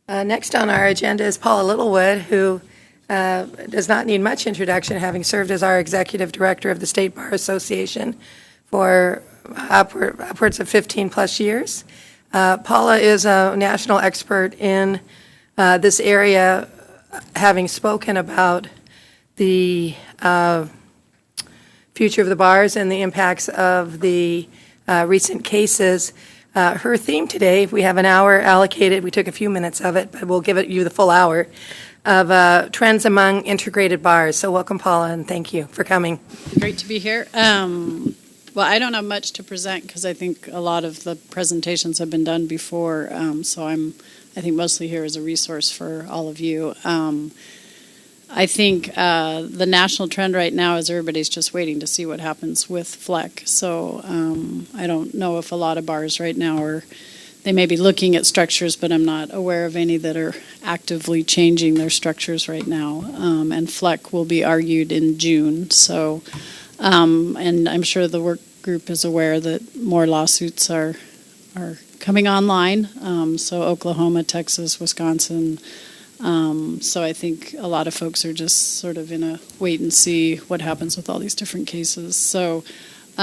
Next on our agenda is Paula Littlewood, who does not need much introduction, having served as our executive director of the State Bar Association for upwards of 15-plus years. Paula is a national expert in this area, having spoken about the future of the bars and the impacts of the recent cases. Her theme today, we have an hour allocated. We took a few minutes of it, but we'll give you the full hour of trends among integrated bars. So welcome, Paula, and thank you for coming. Great to be here. Well, I don't have much to present because I think a lot of the presentations have been done before. So I think mostly here as a resource for all of you. I think the national trend right now is everybody's just waiting to see what happens with Fleck. So I don't know if a lot of bars right now they may be looking at structures, but I'm not aware of any that are actively changing their structures right now. And Fleck will be argued in June. So, and I'm sure the work group is aware that more lawsuits are coming online. So Oklahoma, Texas, Wisconsin. So I think a lot of folks are just sort of in a wait and see what happens with all these different cases. So these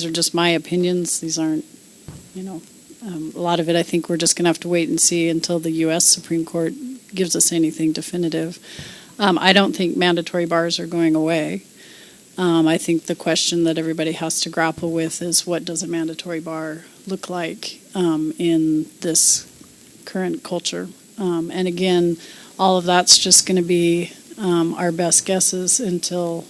are just my opinions. These aren't, a lot of it I think we're just going to have to wait and see until the U.S. Supreme Court gives us anything definitive. I don't think mandatory bars are going away. I think the question that everybody has to grapple with is what does a mandatory bar look like in this current culture. And again, all of that's just going to be our best guesses until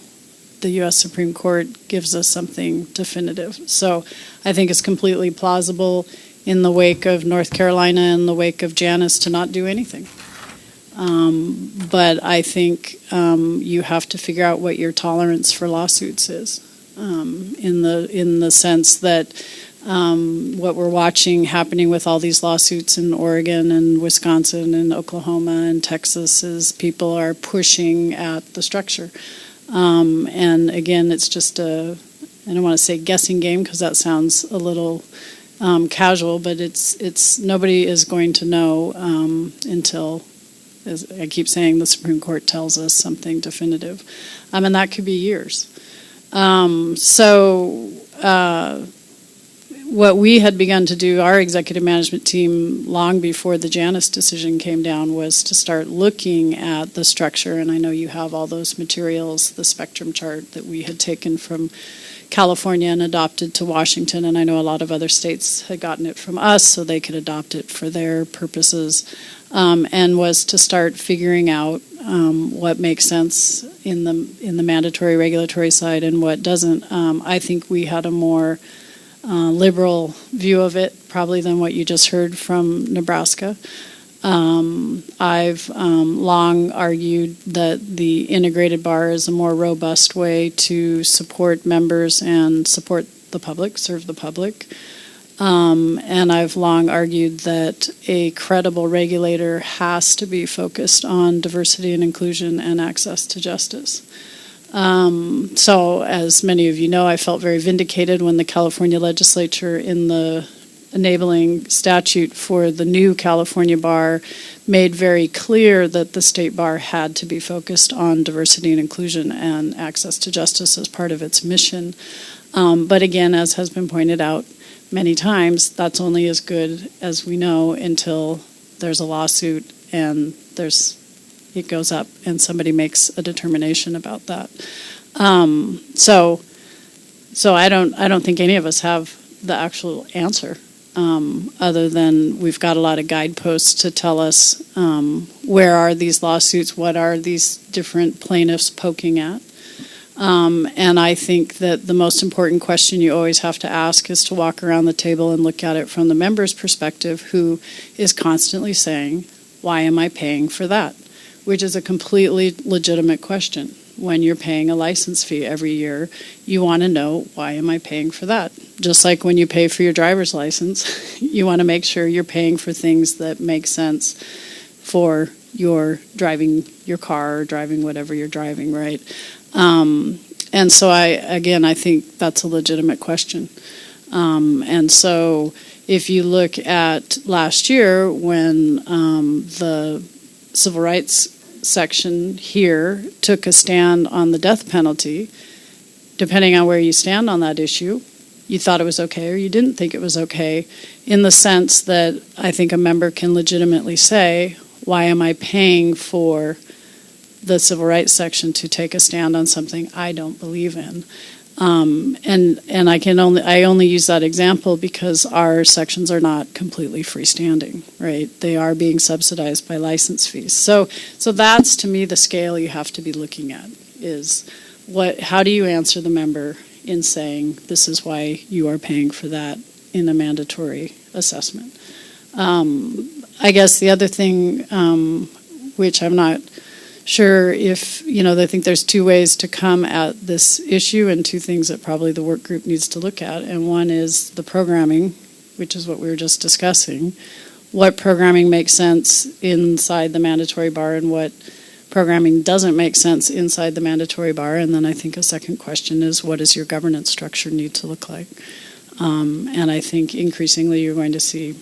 the U.S. Supreme Court gives us something definitive. So I think it's completely plausible in the wake of North Carolina and the wake of Janus to not do anything. But I think you have to figure out what your tolerance for lawsuits is in the sense that what we're watching happening with all these lawsuits in Oregon and Wisconsin and Oklahoma and Texas is people are pushing at the structure. And again, it's just I don't want to say guessing game because that sounds a little casual, but it's nobody is going to know until, as I keep saying, the Supreme Court tells us something definitive. And that could be years. What we had begun to do, our executive management team, long before the Janus decision came down, was to start looking at the structure. And I know you have all those materials, the spectrum chart that we had taken from California and adopted to Washington. And I know a lot of other states had gotten it from us so they could adopt it for their purposes. And was to start figuring out what makes sense in the mandatory regulatory side and what doesn't. I think we had a more liberal view of it, probably than what you just heard from Nebraska. I've long argued that the integrated bar is a more robust way to support members and support the public, serve the public. And I've long argued that a credible regulator has to be focused on diversity and inclusion and access to justice. So, as many of you know, I felt very vindicated when the California legislature, in the enabling statute for the new California bar, made very clear that the state bar had to be focused on diversity and inclusion and access to justice as part of its mission. But again, as has been pointed out many times, that's only as good as we know until there's a lawsuit and it goes up and somebody makes a determination about that. So I don't think any of us have the actual answer, other than we've got a lot of guideposts to tell us where are these lawsuits, what are these different plaintiffs poking at. And I think that the most important question you always have to ask is to walk around the table and look at it from the member's perspective, who is constantly saying, why am I paying for that? Which is a completely legitimate question. When you're paying a license fee every year, you want to know, why am I paying for that? Just like when you pay for your driver's license, you want to make sure you're paying for things that make sense for your driving your car or driving whatever you're driving, right? And so I think that's a legitimate question. And so if you look at last year when the civil rights section here took a stand on the death penalty, depending on where you stand on that issue, you thought it was okay or you didn't think it was okay, in the sense that I think a member can legitimately say, why am I paying for the civil rights section to take a stand on something I don't believe in? And I only use that example because our sections are not completely freestanding, right? They are being subsidized by license fees. So that's, to me, the scale you have to be looking at is how do you answer the member in saying this is why you are paying for that in a mandatory assessment. I guess the other thing, which I'm not sure if, I think there's two ways to come at this issue and two things that probably the work group needs to look at. And one is the programming, which is what we were just discussing. What programming makes sense inside the mandatory bar and what programming doesn't make sense inside the mandatory bar. And then I think a second question is, what does your governance structure need to look like? And I think increasingly you're going to see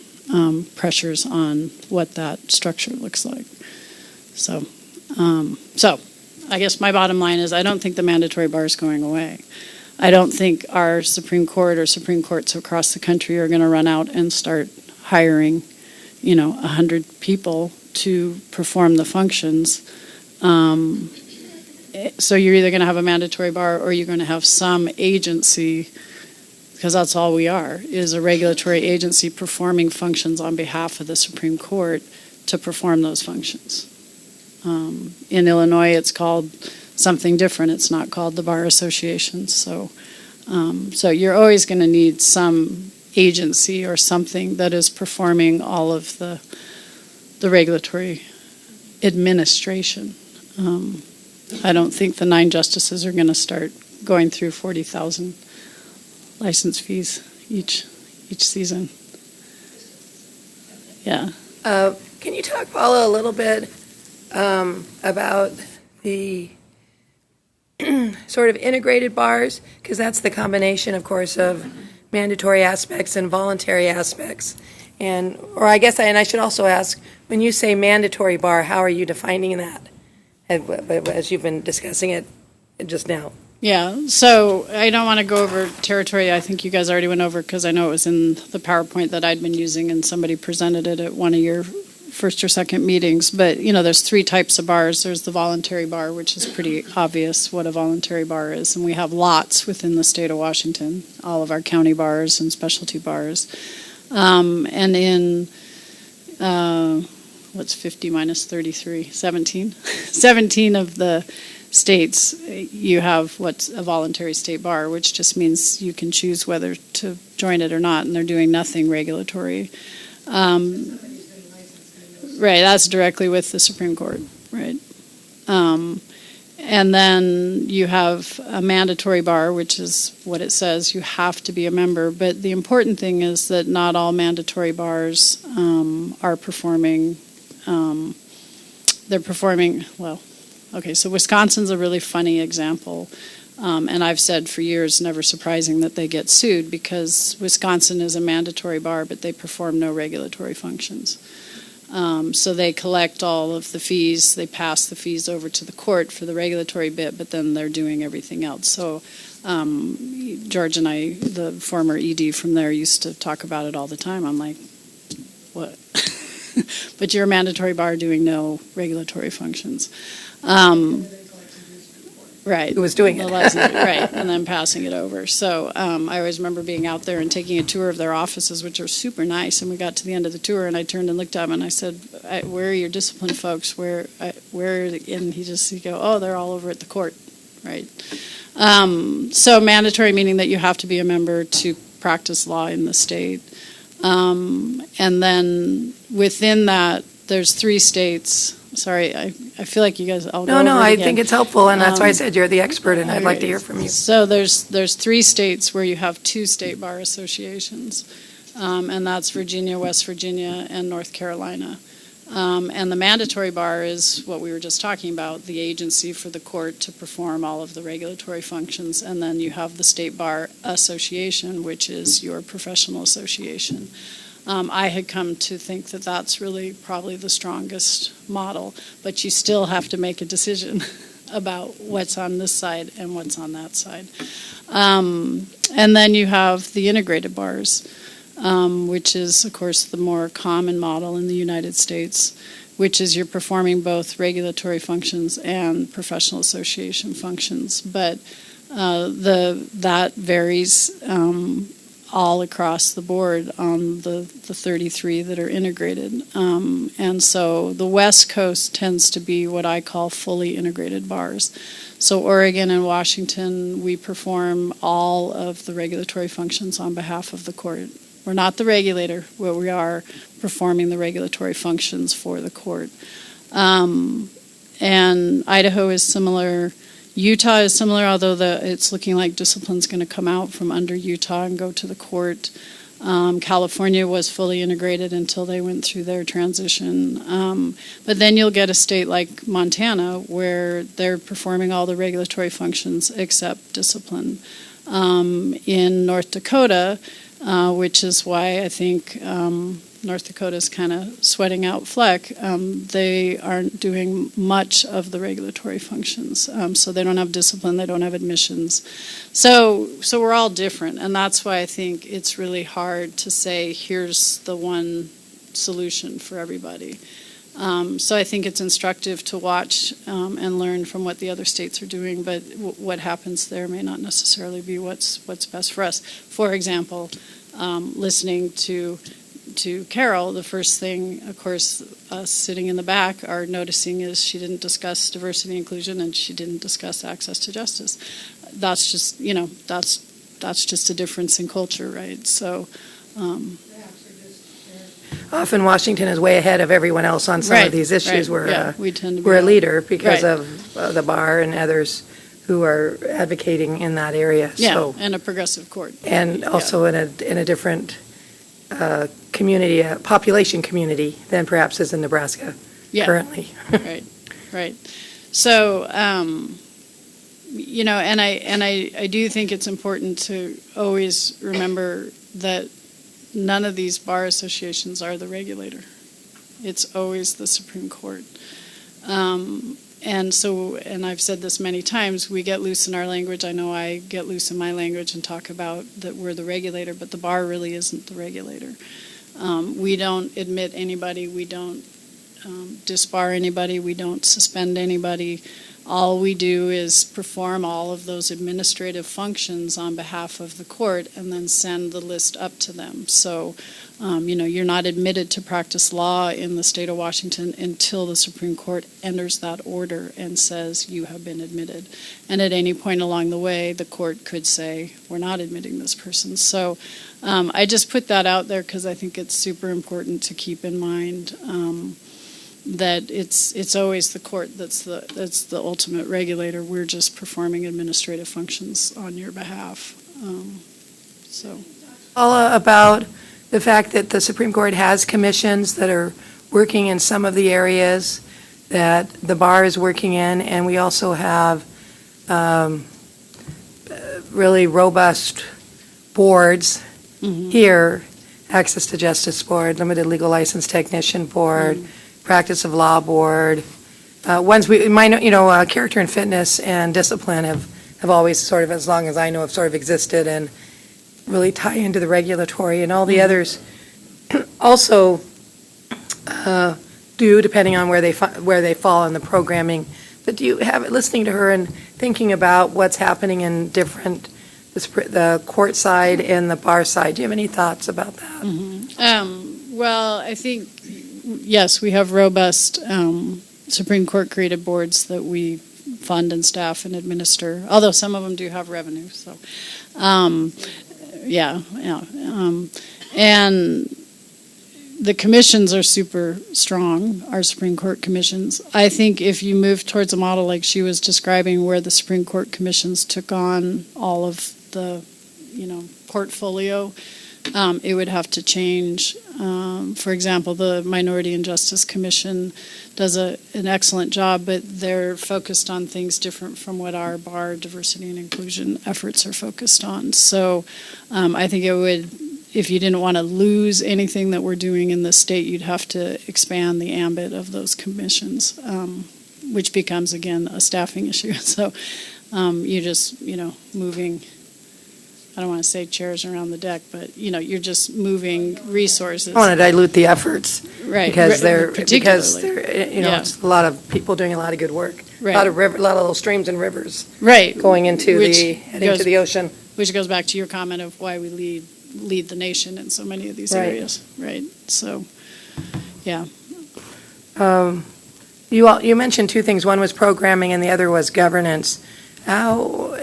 pressures on what that structure looks like. So I guess my bottom line is I don't think the mandatory bar is going away. I don't think our Supreme Court or Supreme Courts across the country are going to run out and start hiring, 100 people to perform the functions. So you're either going to have a mandatory bar or you're going to have some agency, because that's all we are, is a regulatory agency performing functions on behalf of the Supreme Court to perform those functions. In Illinois, it's called something different. It's not called the Bar Association. So you're always going to need some agency or something that is performing all of the regulatory administration. I don't think the 9 justices are going to start going through 40,000 license fees each season. Yeah. Can you talk, Paula, a little bit about the sort of integrated bars? Because that's the combination, of course, of mandatory aspects and voluntary aspects. And I should also ask, when you say mandatory bar, how are you defining that, as you've been discussing it just now? Yeah, so I don't want to go over territory. I think you guys already went over, because I know it was in the PowerPoint that I'd been using and somebody presented it at one of your first or second meetings. But, there's 3 types of bars. There's the voluntary bar, which is pretty obvious what a voluntary bar is. And we have lots within the state of Washington, all of our county bars and specialty bars. And in, what's 50 minus 33? 17? 17 of the states, you have what's a voluntary state bar, which just means you can choose whether to join it or not, and they're doing nothing regulatory. Right, that's directly with the Supreme Court, right? And then you have a mandatory bar, which is what it says, you have to be a member. But the important thing is that not all mandatory bars are performing, they're performing, well, okay, so Wisconsin's a really funny example. And I've said for years, never surprising that they get sued, because Wisconsin is a mandatory bar, but they perform no regulatory functions. So they collect all of the fees, they pass the fees over to the court for the regulatory bit, but then they're doing everything else. So George and I, the former ED from there, used to talk about it all the time. I'm like, what? But you're a mandatory bar doing no regulatory functions. Right. Who was doing it. Right, and then passing it over. So I always remember being out there and taking a tour of their offices, which are super nice, and we got to the end of the tour, and I turned and looked at him, and I said, where are your discipline folks? Where? And he'd go, oh, they're all over at the court, right? So mandatory, meaning that you have to be a member to practice law in the state. And then within that, there's 3 states. Sorry, I feel like you guys all go over it I again. think it's helpful, and that's why I said you're the expert, and I'd like to hear from you. So there's 3 states where you have 2 state bar associations, and that's Virginia, West Virginia, and North Carolina. And the mandatory bar is what we were just talking about, the agency for the court to perform all of the regulatory functions. And then you have the State Bar Association, which is your professional association. I had come to think that that's really probably the strongest model, but you still have to make a decision about what's on this side and what's on that side. And then you have the integrated bars, which is, of course, the more common model in the United States, which is you're performing both regulatory functions and professional association functions. But that varies all across the board on the 33 that are integrated. And so the West Coast tends to be what I call fully integrated bars. So Oregon and Washington, we perform all of the regulatory functions on behalf of the court. We're not the regulator, but we are performing the regulatory functions for the court. And Idaho is similar. Utah is similar, although it's looking like discipline's going to come out from under Utah and go to the court. California was fully integrated until they went through their transition. But then you'll get a state like Montana where they're performing all the regulatory functions except discipline. In North Dakota, which is why I think North Dakota's kind of sweating out Fleck, they aren't doing much of the regulatory functions. So they don't have discipline, they don't have admissions. So we're all different, and that's why I think it's really hard to say here's the one solution for everybody. So I think it's instructive to watch and learn from what the other states are doing, but what happens there may not necessarily be what's best for us. For example, listening to Carol, the first thing, of course, us sitting in the back are noticing is she didn't discuss diversity and inclusion, and she didn't discuss access to justice. That's just, that's just a difference in culture, right? So. Often Washington is way ahead of everyone else on some of these issues. Right. We tend to we're a leader because right. of the bar and others who are advocating in that area. Yeah, so, and a progressive court. And also in a different community, population community than perhaps is in Nebraska currently. Right. So, and I do think it's important to always remember that none of these bar associations are the regulator. It's always the Supreme Court. And I've said this many times, we get loose in our language. I know I get loose in my language and talk about that we're the regulator, but the bar really isn't the regulator. We don't admit anybody. We don't disbar anybody. We don't suspend anybody. All we do is perform all of those administrative functions on behalf of the court and then send the list up to them. So, you're not admitted to practice law in the state of Washington until the Supreme Court enters that order and says you have been admitted. And at any point along the way, the court could say, we're not admitting this person. So I just put that out there because I think it's super important to keep in mind that it's always the court that's the ultimate regulator. We're just performing administrative functions on your behalf. All about the fact that the Supreme Court has commissions that are working in some of the areas that the bar is working in, and we also have really robust boards here: Access to Justice Board, Limited Legal License Technician Board. Practice of Law Board. Ones we might know, character and fitness and discipline have always sort of, as long as I know, have sort of existed and really tie into the regulatory, and all the others also do, depending on where they fall in the programming. But do you have, listening to her and thinking about what's happening in different, the court side and the bar side, do you have any thoughts about that? Well, I think yes, we have robust Supreme Court created boards that we fund and staff and administer, although some of them do have revenue. So, and the commissions are super strong, our Supreme Court commissions. I think if you move towards a model like she was describing, where the Supreme Court commissions took on all of the, portfolio, It would have to change. For example, the Minority and Justice Commission does an excellent job, but they're focused on things different from what our bar diversity and inclusion efforts are focused on. So I think it would, if you didn't want to lose anything that we're doing in the state, you'd have to expand the ambit of those commissions, which becomes, again, a staffing issue. So you're just, moving, I don't want to say chairs around the deck, but, you're just moving resources. I want to dilute the efforts. Right. Because they're, Particularly. Yeah. it's a lot of people doing a lot of good work. Right. A lot of little streams and rivers Right. going into heading goes- to the ocean. Which goes back to your comment of why we lead the nation in so many of these Right. areas, right? So, yeah. You mentioned two things. One was programming and the other was governance. How,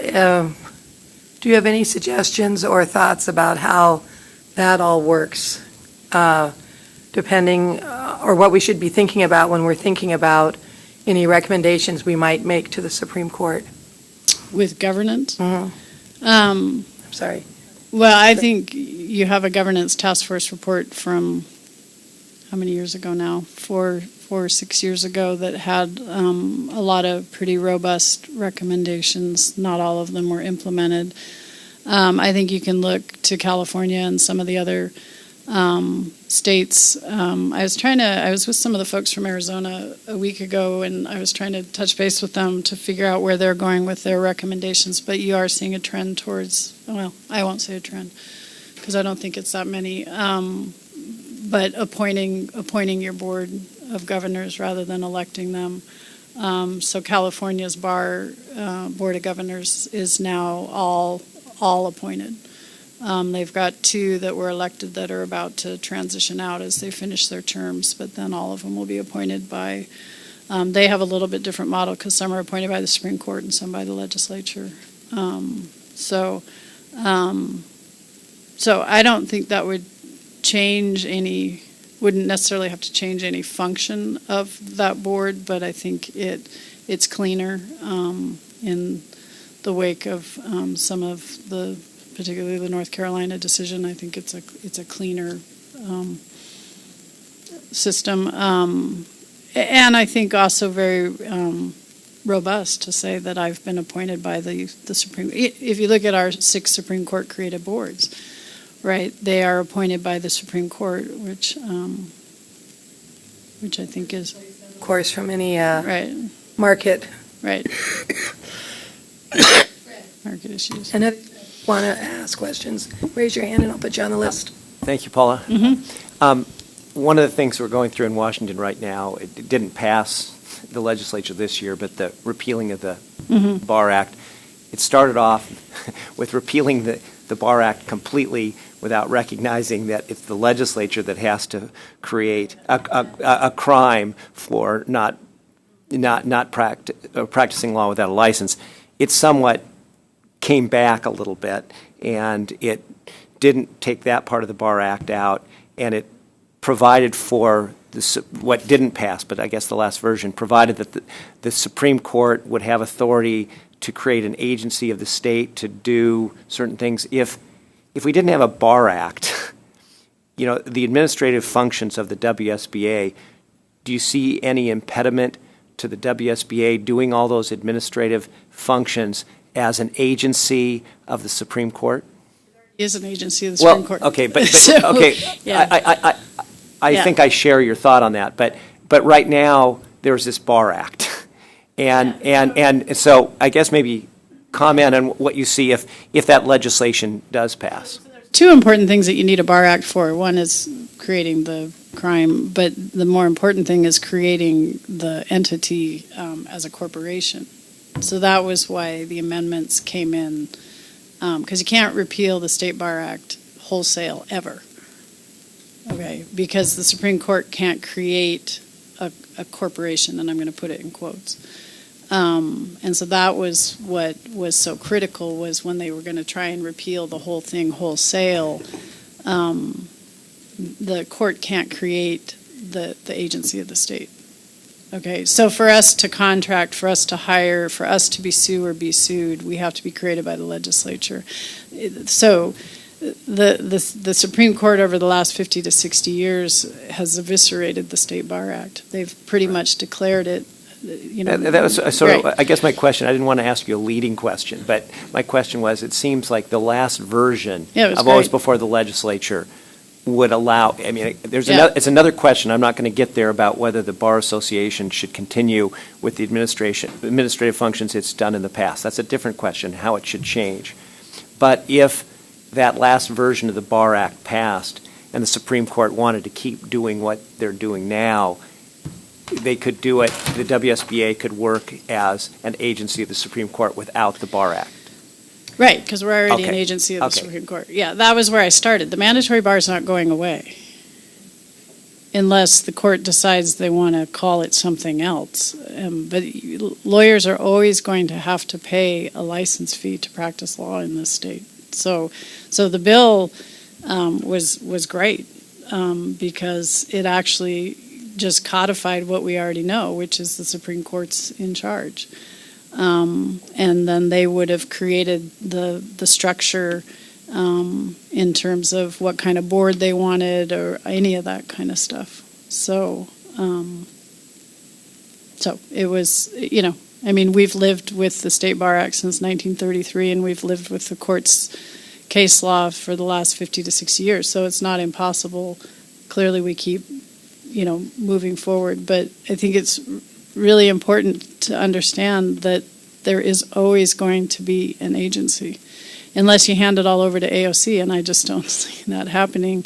do you have any suggestions or thoughts about how that all works, depending, or what we should be thinking about when we're thinking about any recommendations we might make to the Supreme Court? With governance? I'm sorry. Well, I think you have a governance task force report from how many years ago now? 4 or 6 years ago that had a lot of pretty robust recommendations. Not all of them were implemented. I think you can look to California and some of the other states. I was with some of the folks from Arizona a week ago, and I was trying to touch base with them to figure out where they're going with their recommendations. But you are seeing a trend towards, well, I won't say a trend because I don't think it's that many, but appointing your board of governors rather than electing them. So California's board of governors is now all appointed. They've got 2 that were elected that are about to transition out as they finish their terms, but then all of them will be appointed by, they have a little bit different model because some are appointed by the Supreme Court and some by the legislature. So I don't think that would wouldn't necessarily have to change any function of that board, but I think it's cleaner in the wake of some of the, particularly the North Carolina decision. I think it's a cleaner system, and I think also very robust to say that I've been appointed by the Supreme. If you look at our 6 Supreme Court created boards, right, they are appointed by the Supreme Court, which I think is, Of course, from any right, market. right. Market issues. And if you want to ask questions, raise your hand and I'll put you on the list. Thank you, Paula. Mm-hmm. One of the things we're going through in Washington right now, it didn't pass the legislature this year, but the repealing of the Bar Act, it started off with repealing the Bar Act completely without recognizing that it's the legislature that has to create a crime for not practicing law without a license. It somewhat came back a little bit, and it didn't take that part of the Bar Act out, and it provided for what didn't pass, but I guess the last version, provided that the Supreme Court would have authority to create an agency of the state to do certain things. If we didn't have a Bar Act, the administrative functions of the WSBA, do you see any impediment to the WSBA doing all those administrative functions as an agency of the Supreme Court? Is an agency of the Supreme Court. Okay, but So, okay, yeah. I think I share your thought on that, but right now there's this Bar Act, and so I guess maybe comment on what you see if that legislation does pass. 2 important things that you need a Bar Act for. One is creating the crime, but the more important thing is creating the entity as a corporation. So that was why the amendments came in, because you can't repeal the State Bar Act wholesale ever. Okay, because the Supreme Court can't create a corporation, and I'm going to put it in quotes. And so that was what was so critical, was when they were going to try and repeal the whole thing wholesale, the court can't create the agency of the state. Okay, so for us to contract, for us to hire, for us to be sued or be sued, we have to be created by the legislature. So the Supreme Court over the last 50 to 60 years has eviscerated the State Bar Act. They've pretty much declared it, That was sort of, right. I guess my question, I didn't want to ask you a leading question, but my question was, it seems like the last version Yeah, it was of what was great. before the legislature would allow, I mean, Yeah. it's another question, I'm not going to get there, about whether the Bar Association should continue with the administrative functions it's done in the past. That's a different question, how it should change. But if that last version of the Bar Act passed and the Supreme Court wanted to keep doing what they're doing now, they could do it, the WSBA could work as an agency of the Supreme Court without the Bar Act. Right, because we're already an Okay. agency of the Okay. Supreme Court. Yeah, that was where I started. The mandatory bar is not going away unless the court decides they want to call it something else. But lawyers are always going to have to pay a license fee to practice law in this state. So the bill was great because it actually just codified what we already know, which is the Supreme Court's in charge. And then they would have created the structure in terms of what kind of board they wanted or any of that kind of stuff. So it was, I mean, we've lived with the State Bar Act since 1933, and we've lived with the court's case law for the last 50 to 60 years. So it's not impossible. Clearly, we keep, moving forward. But I think it's really important to understand that there is always going to be an agency, unless you hand it all over to AOC, and I just don't see that happening,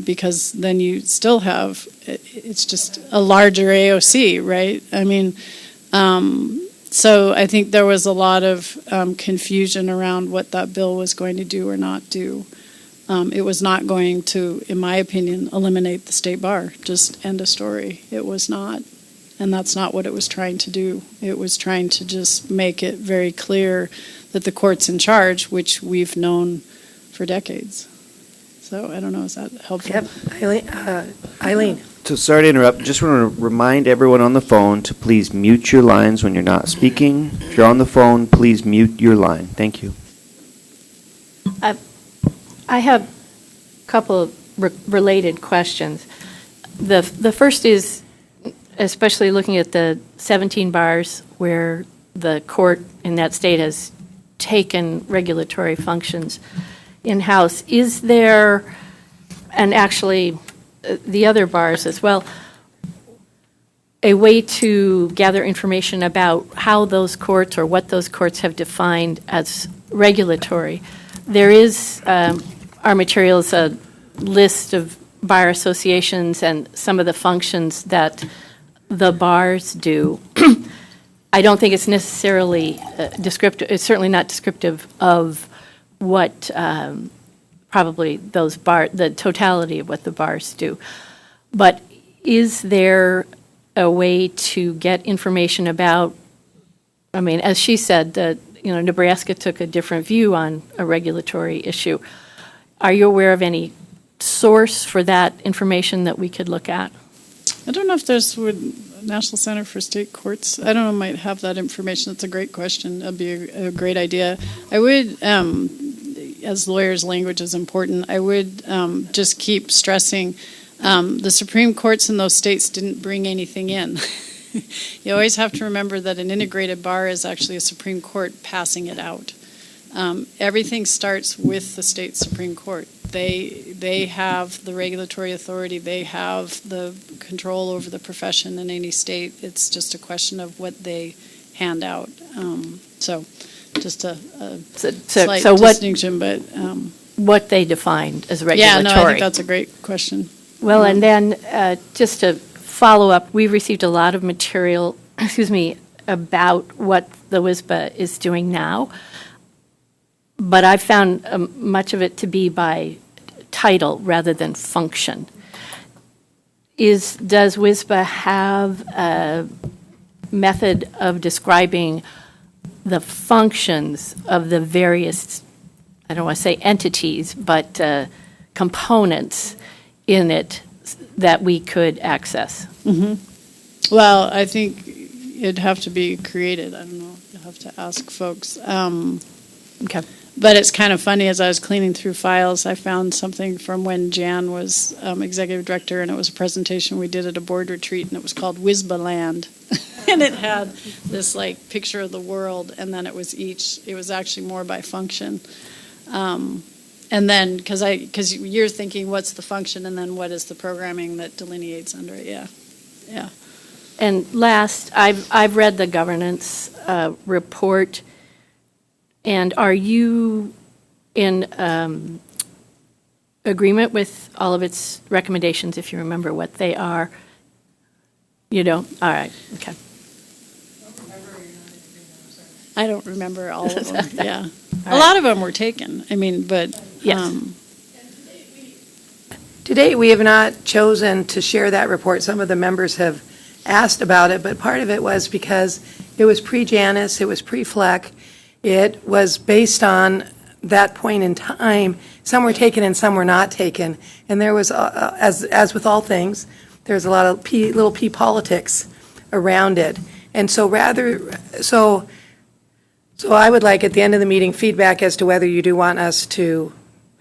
because then you still have, it's just a larger AOC, right? I mean, so I think there was a lot of confusion around what that bill was going to do or not do. It was not going to, in my opinion, eliminate the state bar, just end of story. It was not. And that's not what it was trying to do. It was trying to just make it very clear that the court's in charge, which we've known for decades. So I don't know, is that helpful? Yep. Eileen. So sorry to interrupt. Just want to remind everyone on the phone to please mute your lines when you're not speaking. If you're on the phone, please mute your line. Thank you. I have a couple of related questions. The first is, especially looking at the 17 bars where the court in that state has taken regulatory functions in-house, is there, and actually the other bars as well, a way to gather information about how those courts or what those courts have defined as regulatory? There is, our materials, a list of bar associations and some of the functions that the bars do. I don't think it's necessarily descriptive. It's certainly not descriptive of what probably those the totality of what the bars do. But is there a way to get information about? I mean, as she said, that Nebraska took a different view on a regulatory issue. Are you aware of any source for that information that we could look at? I don't know if there's National Center for State Courts. I don't know, might have that information. That's a great question. That'd be a great idea. I would, as lawyers, language is important. I would just keep stressing the Supreme Courts in those states didn't bring anything in. You always have to remember that an integrated bar is actually a Supreme Court passing it out. Everything starts with the state Supreme Court. They have the regulatory authority. They have the control over the profession in any state. It's just a question of what they hand out. So just a slight distinction, but what they defined as regulatory. Yeah, no, I think that's a great question. Well, and then just to follow up, we've received a lot of material, about what the WSBA is doing now. But I've found much of it to be by title rather than function. Does WSBA have a method of describing the functions of the various, I don't want to say entities, but components in it that we could access? Mm-hmm. Well, I think it'd have to be created. I don't know. You'll have to ask folks. Okay. But it's kind of funny, as I was cleaning through files, I found something from when Jan was executive director, and it was a presentation we did at a board retreat, and it was called WISBA Land. And it had this like picture of the world, and then it was actually more by function. And then, because you're thinking, what's the function, and then what is the programming that delineates under it? Yeah. And last, I've read the governance report, and are you in agreement with all of its recommendations, if you remember what they are? You don't? All right, okay. I don't remember all of them, yeah. A lot of them were taken, I mean, but. Yes. To date, we have not chosen to share that report. Some of the members have asked about it, but part of it was because it was pre-Janus, it was pre-FLEC, it was based on that point in time. Some were taken and some were not taken, and there was, as with all things, there's a lot of little p politics around it. And so so I would like, at the end of the meeting, feedback as to whether you do want us to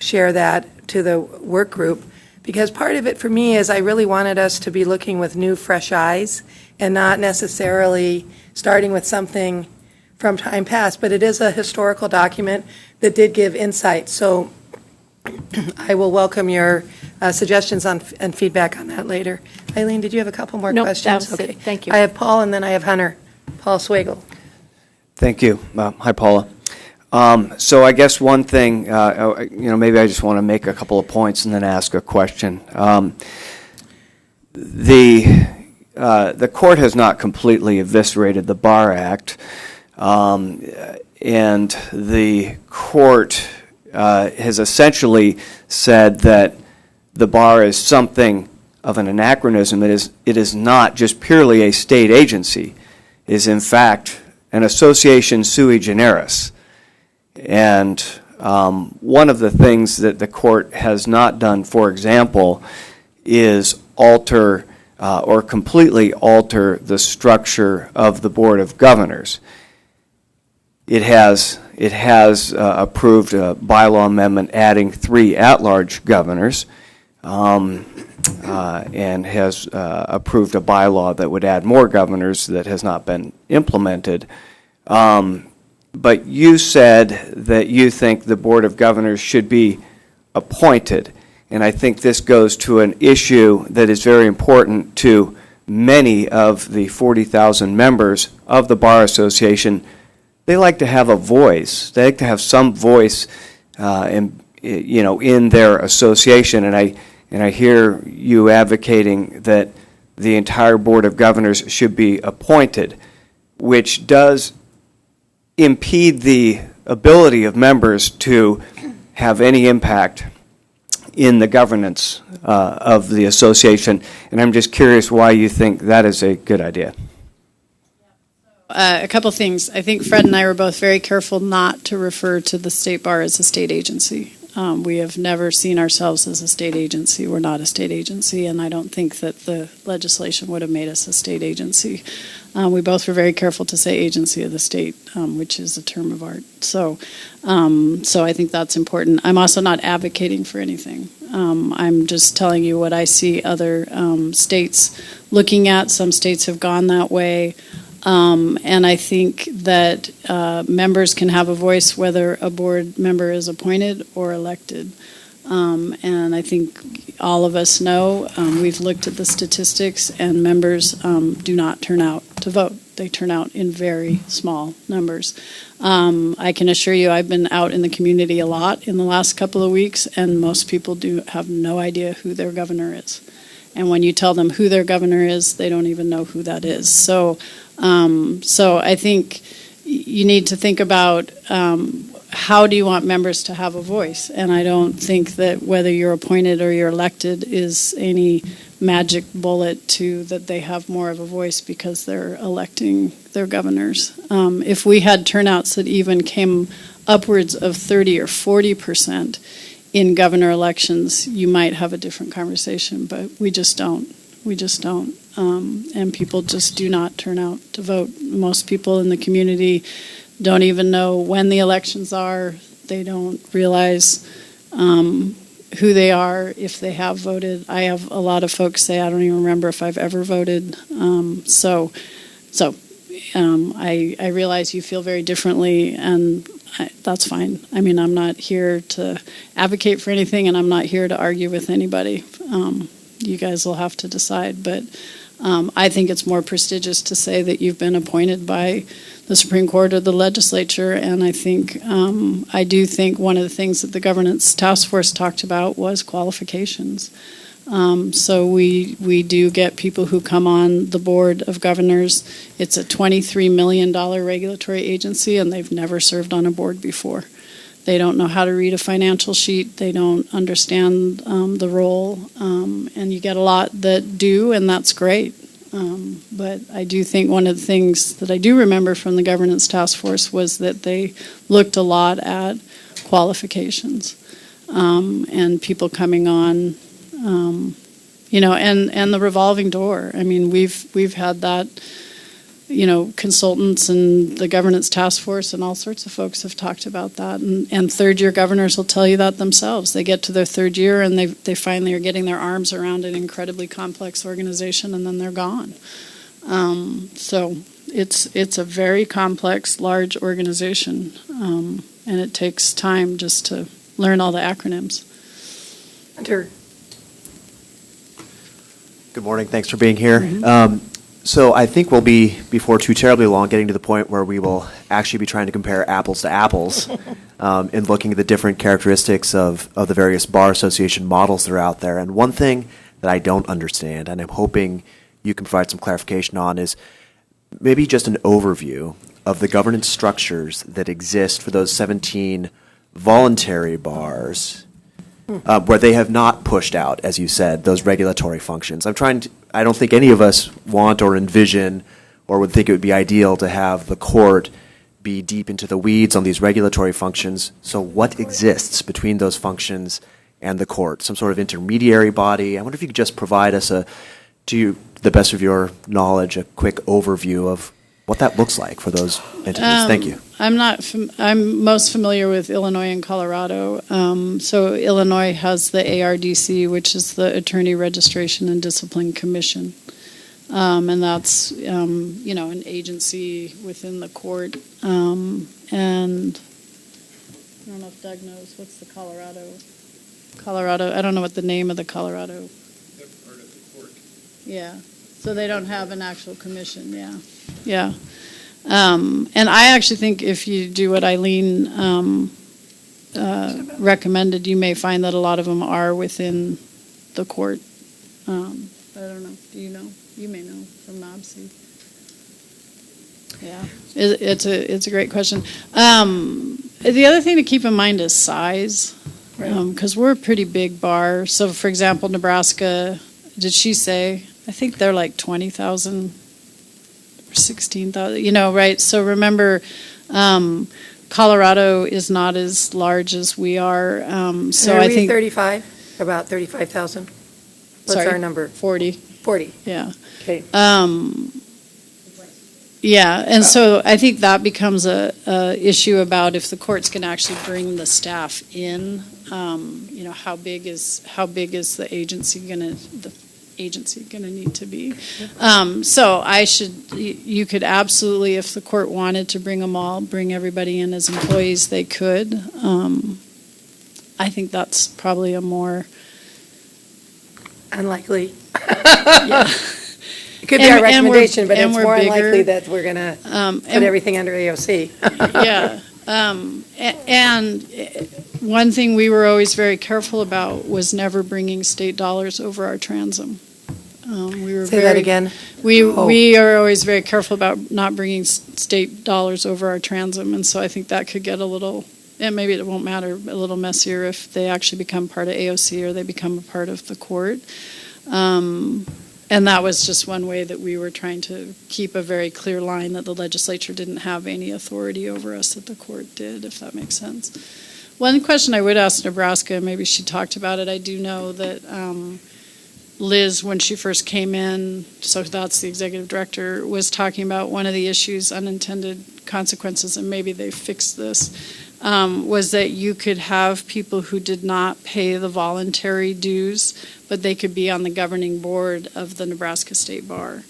share that to the work group, because part of it for me is I really wanted us to be looking with new, fresh eyes and not necessarily starting with something from time past, but it is a historical document that did give insight. So I will welcome your suggestions and feedback on that later. Eileen, did you have a couple more Nope, questions? that was it. Thank you. I have Paul, and then I have Hunter. Paul Swagel. Thank you. Hi, Paula. So I guess one thing, maybe I just want to make a couple of points and then ask a question. The court has not completely eviscerated the Bar Act, and the court has essentially said that the bar is something of an anachronism. It is not just purely a state agency. It is in fact an association sui generis. And one of the things that the court has not done, for example, is alter or completely alter the structure of the Board of Governors. It has approved a bylaw amendment adding 3 at-large governors, and has approved a bylaw that would add more governors that has not been implemented. But you said that you think the Board of Governors should be appointed, and I think this goes to an issue that is very important to many of the 40,000 members of the Bar Association. They like to have a voice. They like to have some voice, in their association, and I hear you advocating that the entire Board of Governors should be appointed, which does impede the ability of members to have any impact in the governance of the association. And I'm just curious why you think that is a good idea. A couple things. I think Fred and I were both very careful not to refer to the State Bar as a state agency. We have never seen ourselves as a state agency. We're not a state agency, and I don't think that the legislation would have made us a state agency. We both were very careful to say agency of the state, which is a term of art. So I think that's important. I'm also not advocating for anything. I'm just telling you what I see other states looking at. Some states have gone that way. And I think that members can have a voice whether a board member is appointed or elected. And I think all of us know, we've looked at the statistics, and members do not turn out to vote. They turn out in very small numbers. I can assure you I've been out in the community a lot in the last couple of weeks, and most people do have no idea who their governor is. And when you tell them who their governor is, they don't even know who that is. So I think you need to think about how do you want members to have a voice? And I don't think that whether you're appointed or you're elected is any magic bullet to that they have more of a voice because they're electing their governors. If we had turnouts that even came upwards of 30 or 40% in governor elections, you might have a different conversation, but we just don't. We just don't. And people just do not turn out to vote. Most people in the community don't even know when the elections are. They don't realize who they are if they have voted. I have a lot of folks say, I don't even remember if I've ever voted. I realize you feel very differently, and that's fine. I mean, I'm not here to advocate for anything, and I'm not here to argue with anybody. You guys will have to decide, but I think it's more prestigious to say that you've been appointed by the Supreme Court or the legislature, and I do think one of the things that the governance task force talked about was qualifications. So we do get people who come on the board of governors. It's a $23 million regulatory agency, and they've never served on a board before. They don't know how to read a financial sheet. They don't understand the role, and you get a lot that do, and that's great. But I do think one of the things that I do remember from the governance task force was that they looked a lot at qualifications and people coming on, and the revolving door. I mean, we've had that. Consultants and the governance task force and all sorts of folks have talked about that. And third-year governors will tell you that themselves. They get to their third year and they finally are getting their arms around an incredibly complex organization, and then they're gone. So it's a very complex, large organization, and it takes time just to learn all the acronyms. Hunter. Good morning. Thanks for being here. So I think we'll be, before too terribly long, getting to the point where we will actually be trying to compare apples to apples in looking at the different characteristics of the various bar association models that are out there. And one thing that I don't understand, and I'm hoping you can provide some clarification on, is maybe just an overview of the governance structures that exist for those 17 voluntary bars where they have not pushed out, as you said, those regulatory functions. I don't think any of us want or envision or would think it would be ideal to have the court be deep into the weeds on these regulatory functions. So what exists between those functions and the court? Some sort of intermediary body? I wonder if you could just provide us, to the best of your knowledge, a quick overview of what that looks like for those entities. Thank you. I'm most familiar with Illinois and Colorado. So Illinois has the ARDC, which is the Attorney Registration and Discipline Commission, and that's an agency within the court. And I don't know if Doug knows what's the Colorado. I don't know what the name of the Colorado. They're part of the court. Yeah. So they don't have an actual commission. Yeah. And I actually think if you do what Eileen recommended, you may find that a lot of them are within the court. I don't know. Do you know? You may know from MABC. Yeah, it's a great question. The other thing to keep in mind is size, because we're a pretty big bar. So, for example, Nebraska, did she say? I think they're like 20,000 or 16,000, right? So remember, Colorado is not as large as we are. So I think 35, about 35,000. What's our number? 40. 40. Yeah. Okay. Yeah, and so I think that becomes a issue about if the court's going to actually bring the staff in. How big is the agency going to need to be? So you could absolutely, if the court wanted to bring them all, bring everybody in as employees, they could. I think that's probably a more unlikely. Yeah. It could be our recommendation, but it's more bigger. unlikely that we're going to put everything under AOC. Yeah. And one thing we were always very careful about was never bringing state dollars over our transom. Say that again. We are always very careful about not bringing state dollars over our transom, and so I think that could get a little, and maybe it won't matter, a little messier if they actually become part of AOC or they become a part of the court. And that was just one way that we were trying to keep a very clear line that the legislature didn't have any authority over us that the court did, if that makes sense. One question I would ask Nebraska, maybe she talked about it, I do know that Liz, when she first came in, so that's the executive director, was talking about one of the issues, unintended consequences, and maybe they fixed this, was that you could have people who did not pay the voluntary dues, but they could be on the governing board of the Nebraska State Bar.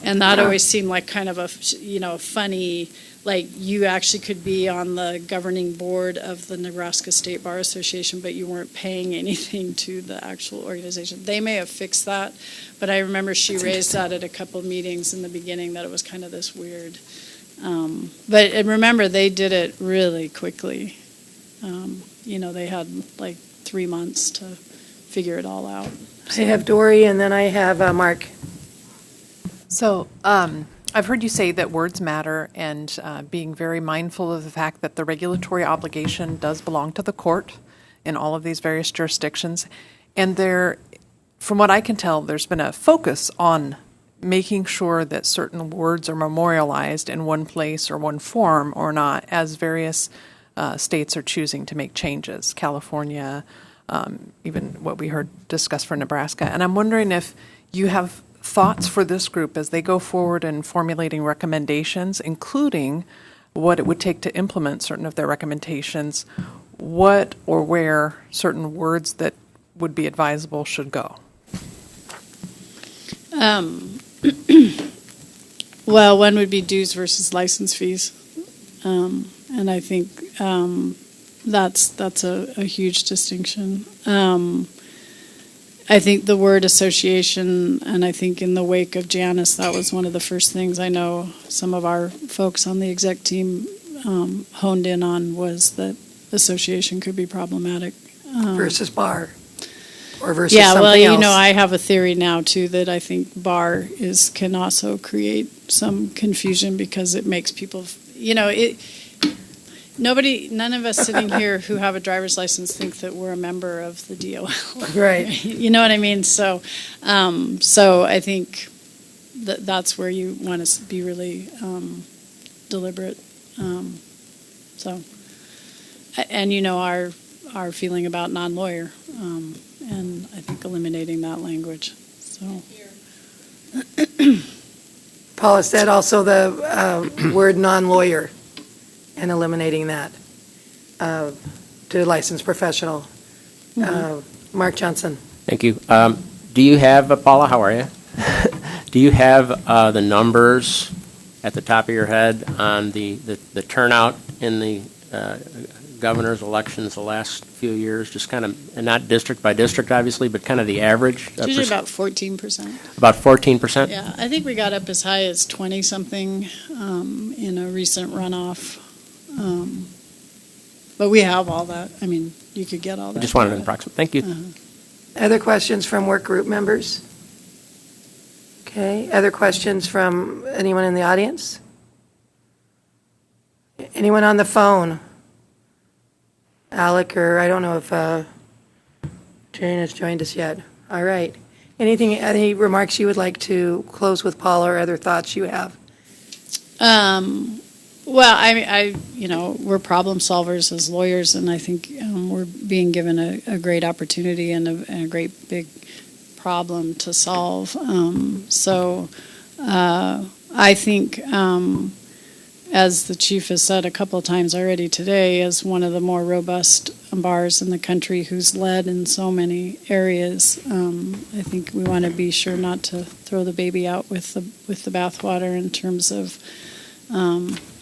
And that always seemed like kind of a, funny, like you actually could be on the governing board of the Nebraska State Bar Association, but you weren't paying anything to the actual organization. They may have fixed that, but I remember she raised that at a couple of meetings in the beginning, that it was kind of this weird. But and remember, they did it really quickly. They had like 3 months to figure it all out. I have Dory, and then I have Mark. So I've heard you say that words matter, and being very mindful of the fact that the regulatory obligation does belong to the court in all of these various jurisdictions. And there, from what I can tell, there's been a focus on making sure that certain words are memorialized in one place or one form or not, as various states are choosing to make changes. California, even what we heard discussed for Nebraska. And I'm wondering if you have thoughts for this group as they go forward in formulating recommendations, including what it would take to implement certain of their recommendations, what or where certain words that would be advisable should go. Well, one would be dues versus license fees, and I think that's a huge distinction. I think the word association, and I think in the wake of Janice, that was one of the first things I know some of our folks on the exec team honed in on, was that association could be problematic. Versus bar, or versus Yeah, something well, else. I have a theory now too that I think bar can also create some confusion, because it makes people, none of us sitting here who have a driver's license think that we're a member of the DOL. Right. You know what I mean? So I think that's where you want to be really deliberate. And our feeling about non-lawyer, and I think eliminating that language. So. Paula said also the word non-lawyer and eliminating that to licensed professional. Mark Johnson. Thank you. Do you have, Paula, how are you? Do you have the numbers at the top of your head on the turnout in the governor's elections the last few years? Just kind of, and not district by district, obviously, but kind of the average? It's usually about 14%. About 14%? Yeah, I think we got up as high as 20-something in a recent runoff. But we have all that. I mean, you could get all that. I just wanted an approximate. Thank you. Other questions from work group members? Okay, other questions from anyone in the audience? Anyone on the phone? Alec, or I don't know if Jane has joined us yet. All right. Any remarks you would like to close with, Paula, or other thoughts you have? Well, we're problem solvers as lawyers, and I think we're being given a great opportunity and a great big problem to solve. I think, as the chief has said a couple of times already today, as one of the more robust bars in the country, who's led in so many areas, I think we want to be sure not to throw the baby out with the bathwater in terms of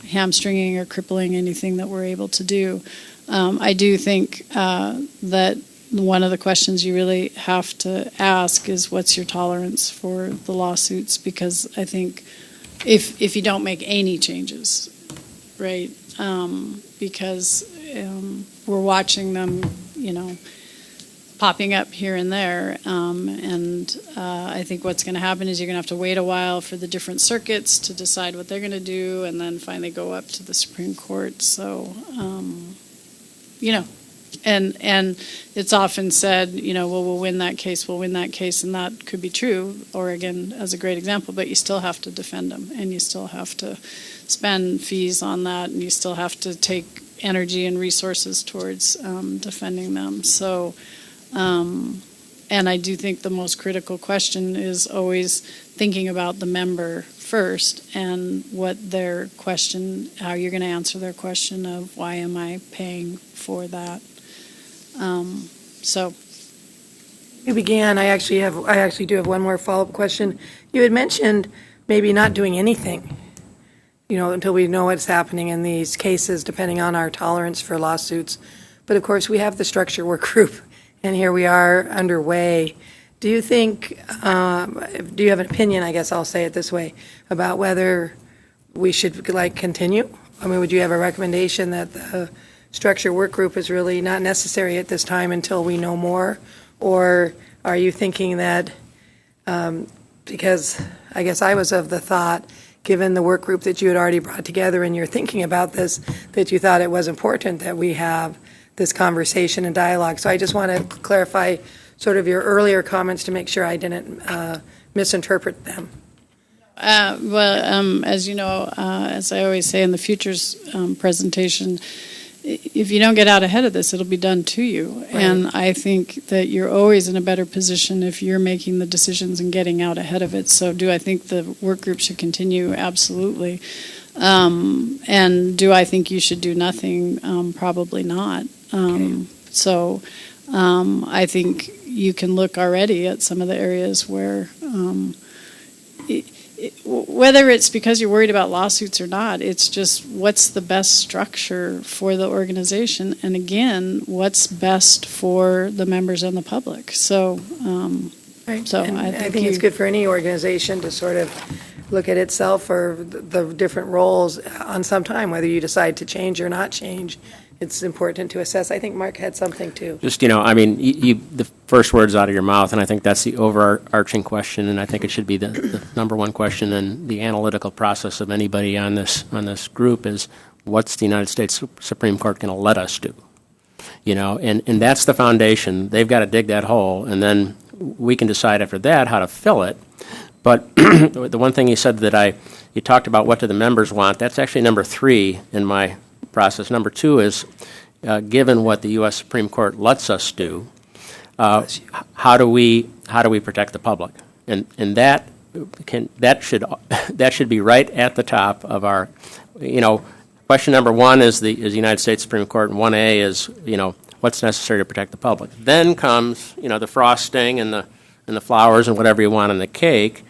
hamstringing or crippling anything that we're able to do. I do think that one of the questions you really have to ask is, what's your tolerance for the lawsuits? Because I think if you don't make any changes, right, because we're watching them, popping up here and there, and I think what's going to happen is you're going to have to wait a while for the different circuits to decide what they're going to do, and then finally go up to the Supreme Court. So, and it's often said, well, we'll win that case, and that could be true. Oregon as a great example, but you still have to defend them, and you still have to spend fees on that, and you still have to take energy and resources towards defending them. So, and I do think the most critical question is always thinking about the member first, and what their question, how you're going to answer their question of why am I paying for that. So You began, I actually do have one more follow-up question. You had mentioned maybe not doing anything, until we know what's happening in these cases, depending on our tolerance for lawsuits. But of course, we have the structure work group, and here we are underway. Do you think, do you have an opinion, I guess I'll say it this way, about whether we should continue? I mean, would you have a recommendation that the structure work group is really not necessary at this time until we know more? Or are you thinking that, because I guess I was of the thought, given the work group that you had already brought together and you're thinking about this, that you thought it was important that we have this conversation and dialogue. So I just want to clarify sort of your earlier comments to make sure I didn't misinterpret them. As you know, as I always say in the futures presentation, if you don't get out ahead of this, it'll be done to you. Right. And I think that you're always in a better position if you're making the decisions and getting out ahead of it. So do I think the work group should continue? Absolutely. And do I think you should do nothing? Probably not. So I think you can look already at some of the areas where whether it's because you're worried about lawsuits or not, it's just what's the best structure for the organization, and again, what's best for the members and the public. So, Right. so And I think it's good for any organization to sort of look at itself or the different roles on some time, whether you decide to change or not change. It's important to assess. I think Mark had something too. Just, I mean, the first words out of your mouth, and I think that's the overarching question, and I think it should be the number one question, and the analytical process of anybody on this group is, what's the United States Supreme Court going to let us do? And that's the foundation. They've got to dig that hole, and then we can decide after that how to fill it. But the one thing you said that you talked about, what do the members want, that's actually number 3 in my process. Number 2 is, given what the U.S. Supreme Court lets us do, how do we protect the public? And that should be right at the top of our, question number 1 is the United States Supreme Court, and 1A is, what's necessary to protect the public. Then comes, the frosting and the flowers and whatever you want on the cake,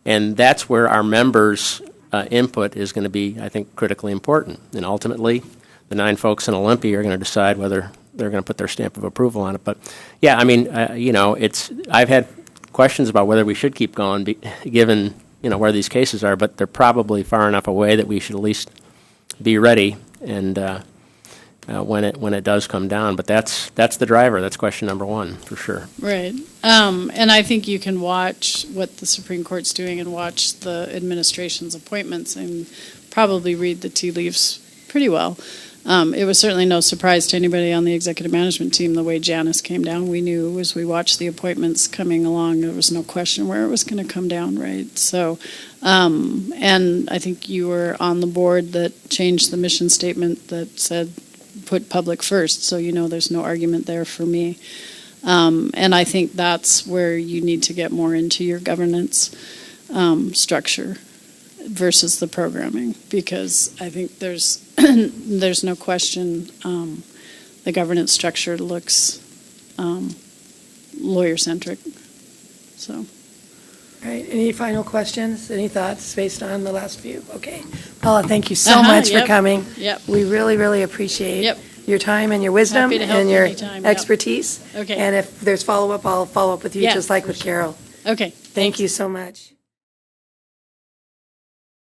and that's where our members' input is going to be, I think, critically important. And ultimately, the 9 folks in Olympia are going to decide whether they're going to put their stamp of approval on it. But yeah, I mean, I've had questions about whether we should keep going, given where these cases are, but they're probably far enough away that we should at least be ready and when it does come down. But that's the driver. That's question number 1 for sure. right. And I think you can watch what the Supreme Court's doing and watch the administration's appointments and probably read the tea leaves pretty well. It was certainly no surprise to anybody on the executive management team the way Janice came down. We knew as we watched the appointments coming along, there was no question where it was going to come down, right? So, and I think you were on the board that changed the mission statement that said put public first, so there's no argument there for me. And I think that's where you need to get more into your governance structure versus the programming, because I think there's there's no question the governance structure looks lawyer-centric. So. All right. Any final questions? Any thoughts based on the last few? Okay. Paula, thank you so much for coming. Yep. We really, really appreciate your time and your wisdom Happy to help and your anytime, yep. expertise. Okay. And if there's follow-up, I'll follow up with you, Yeah. just like with Carol. Okay. Thank you so much.